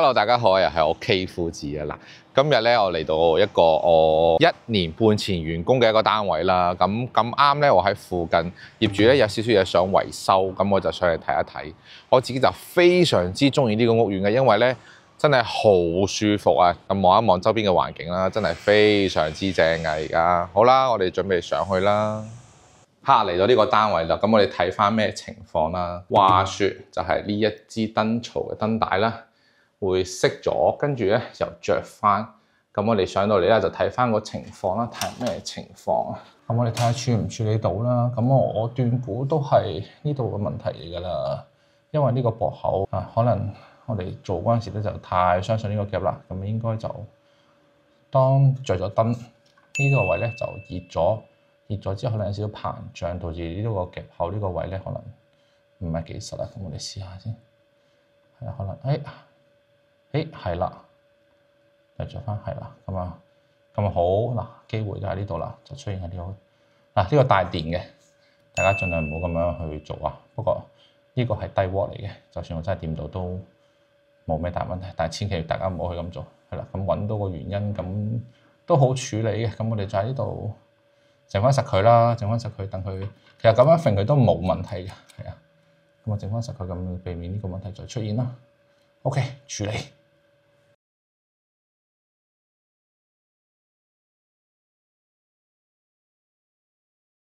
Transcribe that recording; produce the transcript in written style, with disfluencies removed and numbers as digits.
Hello， 大家好，又係我 K 夫子啊！嗱，今日咧我嚟到一個我1年半前完工嘅一個單位啦。咁啱咧，我喺附近業主咧有少少嘢想維修，咁我就上嚟睇一睇。我自己就非常之中意呢個屋苑嘅，因為咧真係好舒服啊！咁望一望周邊嘅環境啦，真係非常之正啊！而家好啦，我哋準備上去啦。嚟到呢個單位啦，咁我哋睇翻咩情況啦？話說就係呢一支燈槽嘅燈帶啦，會熄咗，跟住咧又着翻。咁我哋上到嚟咧就睇翻個情況啦，睇下咩情況啊？咁我哋睇下處唔處理到啦。咁我斷估都係呢度嘅問題嚟㗎啦，因為呢個駁口啊，可能我哋做嗰陣時咧就太相信呢個夾啦，咁應該就當着咗燈呢個位咧就熱咗。熱咗之後可能有少少膨脹，導致呢個夾口呢個位咧可能唔係幾實啊。咁我哋試下先，係啊，可能係啦，又着翻係啦，咁啊好嗱，機會就喺呢度啦，就出現喺呢個呢個帶電嘅，大家盡量唔好咁樣去做啊。不過呢個係低瓦嚟嘅，就算我真係掂到都冇咩大問題，但係千祈大家唔好去咁做，係啦。咁揾到個原因咁都好處理嘅，咁我哋就喺呢度。整翻實佢啦，整翻實佢，等佢其實咁樣揈佢都冇問題嘅，係啊，咁啊整翻實佢咁，避免呢個問題再出現啦。OK， 處理。